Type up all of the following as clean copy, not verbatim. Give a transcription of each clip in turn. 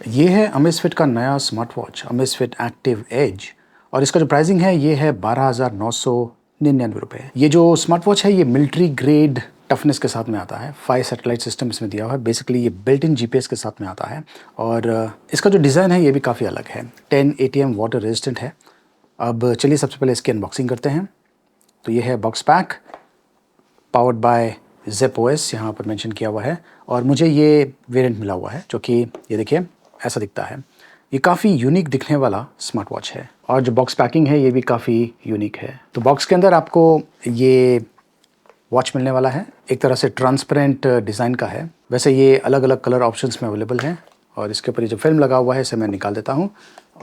ये है अमेज़फिट का नया smart watch Amazfit active edge और इसका जो प्राइसिंग है ये है 12,999 रुपये। ये जो स्मार्ट वॉच है ये मिलिट्री ग्रेड टफनेस के साथ में आता है। 5 सैटेलाइट सिस्टम इसमें दिया हुआ है। बेसिकली ये बिल्ट इन जीपीएस के साथ में आता है और इसका जो डिज़ाइन है ये भी काफ़ी अलग है। 10 ATM वाटर रेजिस्टेंट है। अब चलिए सबसे पहले इसकी अनबॉक्सिंग करते हैं। तो ये है box pack powered by ZepOS यहाँ पर मेंशन किया हुआ है और मुझे ये वेरिएंट मिला हुआ है जो कि ये देखिए ऐसा दिखता है। ये काफ़ी यूनिक दिखने वाला स्मार्ट वॉच है और जो बॉक्स पैकिंग है ये भी काफ़ी यूनिक है। तो बॉक्स के अंदर आपको ये वॉच मिलने वाला है। एक तरह से ट्रांसपेरेंट डिज़ाइन का है। वैसे ये अलग अलग कलर ऑप्शंस में अवेलेबल हैं और इसके ऊपर ये जो फिल्म लगा हुआ है इसे मैं निकाल देता हूँ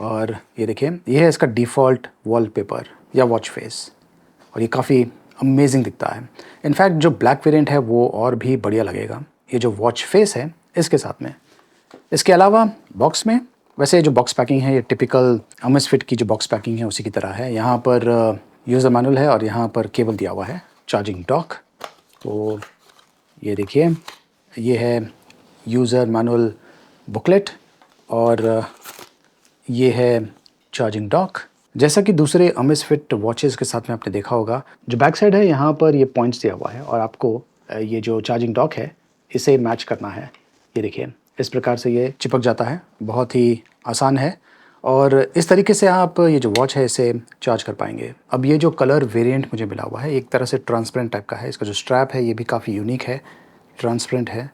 और ये देखिए ये है इसका डिफ़ॉल्ट वॉलपेपर या वॉच फेस और ये काफ़ी अमेजिंग दिखता है। इनफैक्ट जो ब्लैक वेरिएंट है वो और भी बढ़िया लगेगा ये जो वॉच फेस है इसके साथ में। इसके अलावा बॉक्स में वैसे जो बॉक्स पैकिंग है ये टिपिकल अमेज़फिट की जो बॉक्स पैकिंग है उसी की तरह है। यहाँ पर यूज़र मैनुअल है और यहाँ पर केबल दिया हुआ है चार्जिंग डॉक। तो ये देखिए ये है यूज़र मैनुअल बुकलेट और ये है चार्जिंग डॉक। जैसा कि दूसरे अमेज़फिट वॉचेज़ के साथ में आपने देखा होगा जो बैक साइड है यहाँ पर ये पॉइंट्स दिया हुआ है और आपको ये जो चार्जिंग डॉक है इसे मैच करना है। ये देखिए इस प्रकार से ये चिपक जाता है। बहुत ही आसान है और इस तरीके से आप ये जो वॉच है इसे चार्ज कर पाएंगे। अब ये जो कलर वेरिएंट मुझे मिला हुआ है एक तरह से ट्रांसपेरेंट टाइप का है। इसका जो स्ट्रैप है ये भी काफ़ी यूनिक है, ट्रांसपेरेंट है,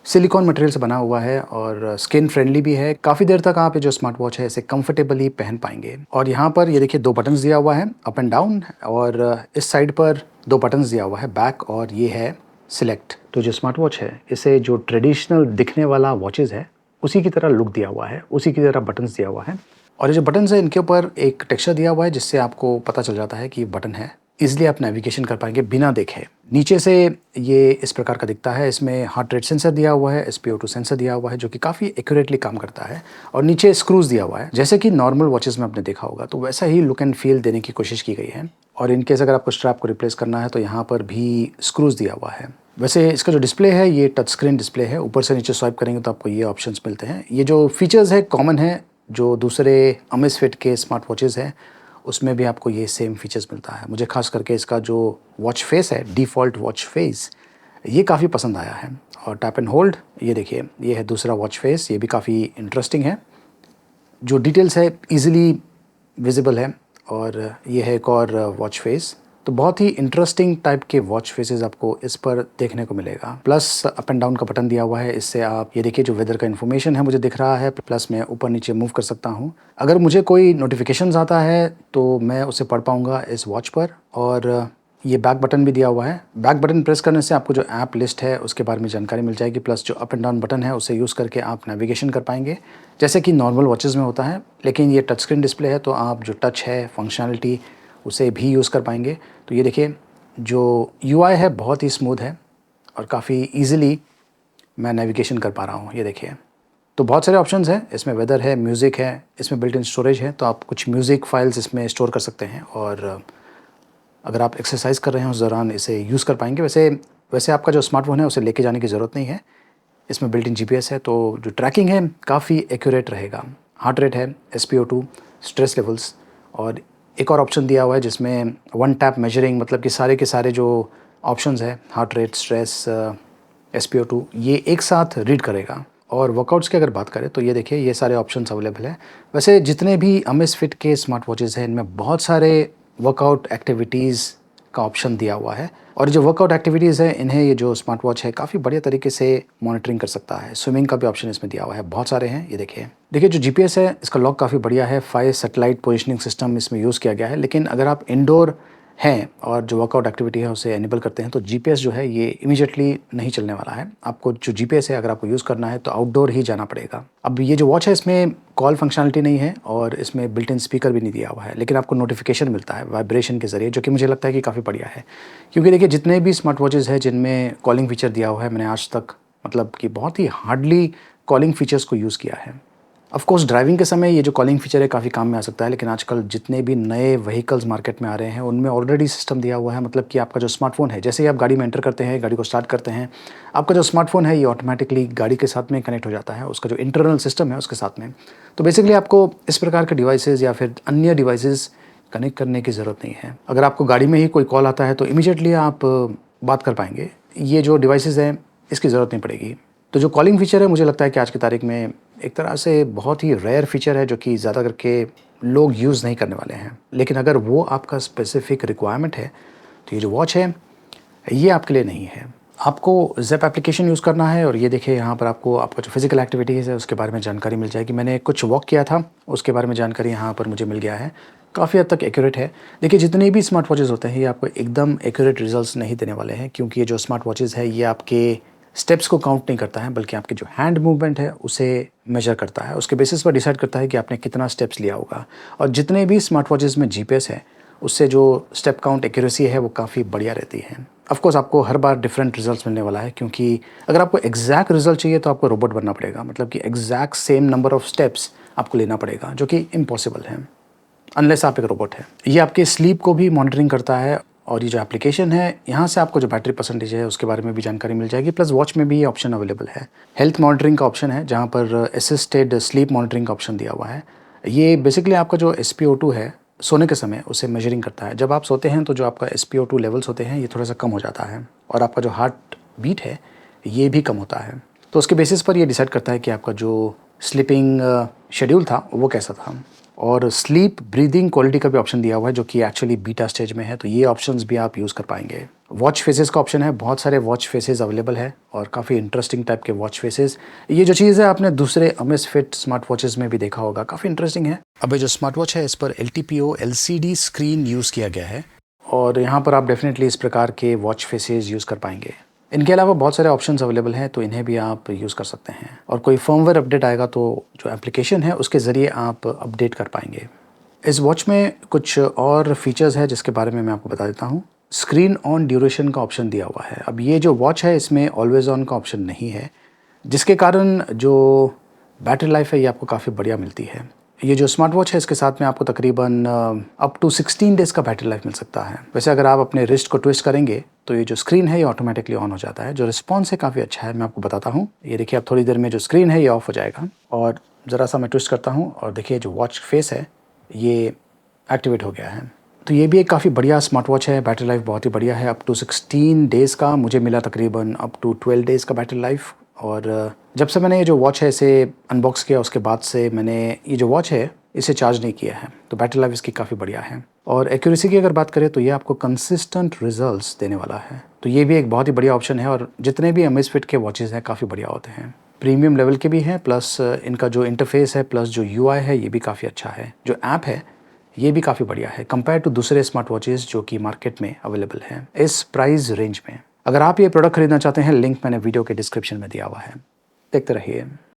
सिलिकॉन मटेरियल से बना हुआ है और स्किन फ्रेंडली भी है। काफ़ी देर तक आप ये जो स्मार्ट वॉच है इसे कंफर्टेबली पहन पाएंगे। और यहाँ पर ये देखिए 2 बटन्स दिया हुआ है अप एंड डाउन और इस साइड पर 2 बटन्स दिया हुआ है बैक और ये है सिलेक्ट। तो जो स्मार्ट वॉच है इसे जो ट्रेडिशनल दिखने वाला वॉचेज़ है उसी की तरह लुक दिया हुआ है, उसी की तरह बटन्स दिया हुआ है और ये जो बटन्स है इनके ऊपर एक टेक्सचर दिया हुआ है जिससे आपको पता चल जाता है कि ये बटन है। ईजिली आप नेविगेशन कर पाएंगे बिना देखे। नीचे से ये इस प्रकार का दिखता है। इसमें हार्ट रेट सेंसर दिया हुआ है, SpO2 सेंसर दिया हुआ है जो कि काफ़ी एक्यूरेटली काम करता है और नीचे स्क्रूज दिया हुआ है जैसे कि नॉर्मल वॉचेज़ में आपने देखा होगा। तो वैसा ही लुक एंड फील देने की कोशिश की गई है और इनकेस अगर आपको स्ट्रैप को रिप्लेस करना है तो यहाँ पर भी स्क्रूज दिया हुआ है। वैसे इसका जो डिस्प्ले है ये टच स्क्रीन डिस्प्ले है। ऊपर से नीचे स्वाइप करेंगे तो आपको ये ऑप्शंस मिलते हैं। ये जो फीचर्स है कॉमन है जो दूसरे अमेज़फिट के स्मार्ट वॉचेज़ हैं उसमें भी आपको ये सेम फीचर्स मिलता है। मुझे खास करके इसका जो वॉच फेस है डिफ़ॉल्ट वॉच फेस ये काफ़ी पसंद आया है। और टैप एंड होल्ड ये देखिए ये है दूसरा वॉच फेस, ये भी काफ़ी इंटरेस्टिंग है। जो डिटेल्स है ईजिली विजिबल है और ये है एक और वॉच फेस। तो बहुत ही इंटरेस्टिंग टाइप के वॉच फेसेस आपको इस पर देखने को मिलेगा। प्लस अप एंड डाउन का बटन दिया हुआ है, इससे आप ये देखिए जो वेदर का इन्फॉर्मेशन है मुझे दिख रहा है। प्लस मैं ऊपर नीचे मूव कर सकता हूँ। अगर मुझे कोई नोटिफिकेशंस आता है तो मैं उसे पढ़ पाऊँगा इस वॉच पर। और ये बैक बटन भी दिया हुआ है। बैक बटन प्रेस करने से आपको जो ऐप लिस्ट है उसके बारे में जानकारी मिल जाएगी। प्लस जो अप एंड डाउन बटन है उसे यूज़ करके आप नेविगेशन कर पाएंगे जैसे कि नॉर्मल वॉचेज़ में होता है। लेकिन ये टच स्क्रीन डिस्प्ले है तो आप जो टच है फंक्शनलिटी उसे भी यूज़ कर पाएंगे। तो ये देखिए जो UI है बहुत ही स्मूथ है और काफ़ी ईजिली मैं नेविगेशन कर पा रहा हूँ। ये देखिए तो बहुत सारे ऑप्शंस हैं इसमें। वेदर है, म्यूज़िक है, इसमें बिल्ट इन स्टोरेज है तो आप कुछ म्यूज़िक फाइल्स इसमें स्टोर कर सकते हैं और अगर आप एक्सरसाइज कर रहे हैं उस दौरान इसे यूज़ कर पाएंगे। वैसे आपका जो स्मार्टफोन है उसे लेके जाने की ज़रूरत नहीं है। इसमें बिल्ट इन GPS है तो जो ट्रैकिंग है काफ़ी एक्यूरेट रहेगा। हार्ट रेट है, SpO2, स्ट्रेस लेवल्स और एक और ऑप्शन दिया हुआ है जिसमें वन टैप मेजरिंग, मतलब कि सारे के सारे जो ऑप्शंस है हार्ट रेट, स्ट्रेस, SpO2 ये एक साथ रीड करेगा। और वर्कआउट्स की अगर बात करें तो ये देखिए ये सारे ऑप्शंस अवेलेबल हैं। वैसे जितने भी अमेज़फिट के स्मार्ट वॉचेज़ हैं इनमें बहुत सारे वर्कआउट एक्टिविटीज़ का ऑप्शन दिया हुआ है और जो वर्कआउट एक्टिविटीज़ है इन्हें ये जो स्मार्ट वॉच है काफ़ी बढ़िया तरीके से मॉनिटरिंग कर सकता है। स्विमिंग का भी ऑप्शन इसमें दिया हुआ है। बहुत सारे हैं। ये देखिए जो GPS है इसका लॉक काफ़ी बढ़िया है। 5 सैटेलाइट पोजिशनिंग सिस्टम इसमें यूज़ किया गया है। लेकिन अगर आप इंडोर हैं और जो वर्कआउट एक्टिविटी है उसे एनेबल करते हैं तो GPS जो है ये इमीडिएटली नहीं चलने वाला है। आपको जो GPS है अगर आपको यूज़ करना है तो आउटडोर ही जाना पड़ेगा। अब ये जो वॉच है इसमें कॉल फंक्शनलिटी नहीं है और इसमें बिल्ट इन स्पीकर भी नहीं दिया हुआ है। लेकिन आपको नोटिफिकेशन मिलता है वाइब्रेशन के ज़रिए जो कि मुझे लगता है कि काफ़ी बढ़िया है। क्योंकि देखिए जितने भी स्मार्ट वॉचेज़ हैं जिनमें कॉलिंग फीचर दिया हुआ है मैंने आज तक मतलब कि बहुत ही हार्डली कॉलिंग फीचर्स को यूज़ किया है। ऑफ कोर्स ड्राइविंग के समय ये जो कॉलिंग फीचर है काफ़ी काम में आ सकता है, लेकिन आजकल जितने भी नए व्हीकल्स मार्केट में आ रहे हैं उनमें ऑलरेडी सिस्टम दिया हुआ है, मतलब कि आपका जो स्मार्टफ़ोन है, जैसे ही आप गाड़ी में एंटर करते हैं, गाड़ी को स्टार्ट करते हैं, आपका जो स्मार्टफ़ोन है ये ऑटोमेटिकली गाड़ी के साथ में कनेक्ट हो जाता है, उसका जो इंटरनल सिस्टम है उसके साथ में। तो बेसिकली आपको इस प्रकार के डिवाइसेज़ या फिर अन्य डिवाइसेज़ कनेक्ट करने की ज़रूरत नहीं है। अगर आपको गाड़ी में ही कोई कॉल आता है तो इमीडिएटली आप बात कर पाएँगे। ये जो डिवाइसेज़ हैं इसकी ज़रूरत नहीं पड़ेगी। तो जो कॉलिंग फ़ीचर है मुझे लगता है कि आज की तारीख में एक तरह से बहुत ही रेयर फ़ीचर है जो कि ज़्यादा करके लोग यूज़ नहीं करने वाले हैं। लेकिन अगर वो आपका स्पेसिफ़िक रिक्वायरमेंट है तो ये जो वॉच है ये आपके लिए नहीं है। आपको ज़ेप एप्लीकेशन यूज़ करना है और ये देखिए यहाँ पर आपको आपका जो फ़िज़िकल एक्टिविटीज़ है उसके बारे में जानकारी मिल जाएगी। मैंने कुछ वॉक किया था, उसके बारे में जानकारी यहाँ पर मुझे मिल गया है। काफ़ी हद तक एक्यूरेट है। देखिए जितने भी स्मार्ट वॉचेज़ होते हैं ये आपको एकदम एक्यूरेट रिज़ल्ट्स नहीं देने वाले हैं, क्योंकि ये जो स्मार्ट वॉचेज़ है ये आपके स्टेप्स को काउंट नहीं करता है, बल्कि आपकी जो हैंड मूवमेंट है उसे मेजर करता है। उसके बेसिस पर डिसाइड करता है कि आपने कितना स्टेप्स लिया होगा। और जितने भी स्मार्ट वॉचेज़ में जीपीएस है उससे जो स्टेप काउंट एक्यूरेसी है वो काफ़ी बढ़िया रहती है। ऑफ कोर्स आपको हर बार डिफरेंट रिजल्ट्स मिलने वाला है, क्योंकि अगर आपको एग्जैक्ट रिजल्ट चाहिए तो आपको रोबोट बनना पड़ेगा, मतलब कि exact same number of steps आपको लेना पड़ेगा, जो कि इम्पॉसिबल है अनलेस आप एक रोबोट है। ये आपके स्लीप को भी मॉनिटरिंग करता है और ये जो एप्लीकेशन है यहाँ से आपको जो बैटरी परसेंटेज है उसके बारे में भी जानकारी मिल जाएगी। प्लस वॉच में भी ये ऑप्शन अवेलेबल है। हेल्थ मॉनिटरिंग का ऑप्शन है जहाँ पर असिस्टेड स्लीप मॉनिटरिंग का ऑप्शन दिया हुआ है। ये बेसिकली आपका जो SpO2 है सोने के समय उसे मेजरिंग करता है। जब आप सोते हैं तो जो आपका SpO2 लेवल्स होते हैं ये थोड़ा सा कम हो जाता है और आपका जो हार्ट बीट है ये भी कम होता है। तो उसके बेसिस पर ये डिसाइड करता है कि आपका जो स्लीपिंग शेड्यूल था वो कैसा था। और स्लीप ब्रीदिंग क्वालिटी का भी ऑप्शन दिया हुआ है जो कि एक्चुअली बीटा स्टेज में है, तो ये ऑप्शंस भी आप यूज़ कर पाएंगे। वॉच फेसेस का ऑप्शन है, बहुत सारे वॉच फेसेस अवेलेबल है और काफ़ी इंटरेस्टिंग टाइप के वॉच फेसेस। ये जो चीज़ है आपने दूसरे अमेज़फिट स्मार्ट वॉचेज़ में भी देखा होगा, काफ़ी इंटरेस्टिंग है। अब ये जो स्मार्ट वॉच है इस पर LTPO LCD स्क्रीन यूज़ किया गया है और यहाँ पर आप डेफिनेटली इस प्रकार के वॉच फेसेस यूज़ कर पाएंगे। इनके अलावा बहुत सारे ऑप्शंस अवेलेबल हैं, तो इन्हें भी आप यूज़ कर सकते हैं और कोई फर्मवेयर अपडेट आएगा तो जो एप्लीकेशन है उसके ज़रिए आप अपडेट कर पाएंगे। इस वॉच में कुछ और फीचर्स है जिसके बारे में मैं आपको बता देता हूँ। स्क्रीन ऑन ड्यूरेशन का ऑप्शन दिया हुआ है। अब ये जो वॉच है इसमें ऑलवेज ऑन का ऑप्शन नहीं है, जिसके कारण जो बैटरी लाइफ है ये आपको काफ़ी बढ़िया मिलती है। ये जो स्मार्ट वॉच है इसके साथ में आपको तकरीबन अप टू 16 डेज़ का बैटरी लाइफ मिल सकता है। वैसे अगर आप अपने रिस्ट को ट्विस्ट करेंगे तो ये जो स्क्रीन है ये ऑटोमेटिकली ऑन हो जाता है। जो रिस्पॉन्स है काफ़ी अच्छा है, मैं आपको बताता हूँ। ये देखिए अब थोड़ी देर में जो स्क्रीन है ये ऑफ हो जाएगा और ज़रा सा मैं ट्विस्ट करता हूँ और देखिए जो वॉच फेस है ये एक्टिवेट हो गया है। तो ये भी एक काफ़ी बढ़िया स्मार्ट वॉच है। बैटरी लाइफ बहुत ही बढ़िया है, अप टू 16 डेज़ का मुझे मिला, तकरीबन अप टू 12 डेज़ का बैटरी लाइफ। और जब से मैंने ये जो वॉच है इसे अनबॉक्स किया उसके बाद से मैंने ये जो वॉच है इसे चार्ज नहीं किया है, तो बैटरी लाइफ इसकी काफ़ी बढ़िया है। और एक्यूरेसी की अगर बात करें तो ये आपको कंसिस्टेंट रिजल्ट्स देने वाला है, तो ये भी एक बहुत ही बढ़िया ऑप्शन है। और जितने भी अमेज़फिट के वॉचेज़ हैं काफ़ी बढ़िया होते हैं, प्रीमियम लेवल के भी हैं, प्लस इनका जो इंटरफेस है प्लस जो UI है ये भी काफ़ी अच्छा है। जो ऐप है ये भी काफ़ी बढ़िया है कंपेयर टू दूसरे स्मार्ट वॉचेज़ जो कि मार्केट में अवेलेबल हैं इस प्राइस रेंज में। अगर आप ये प्रोडक्ट खरीदना चाहते हैं, लिंक मैंने वीडियो के डिस्क्रिप्शन में दिया हुआ है, देखते रहिए।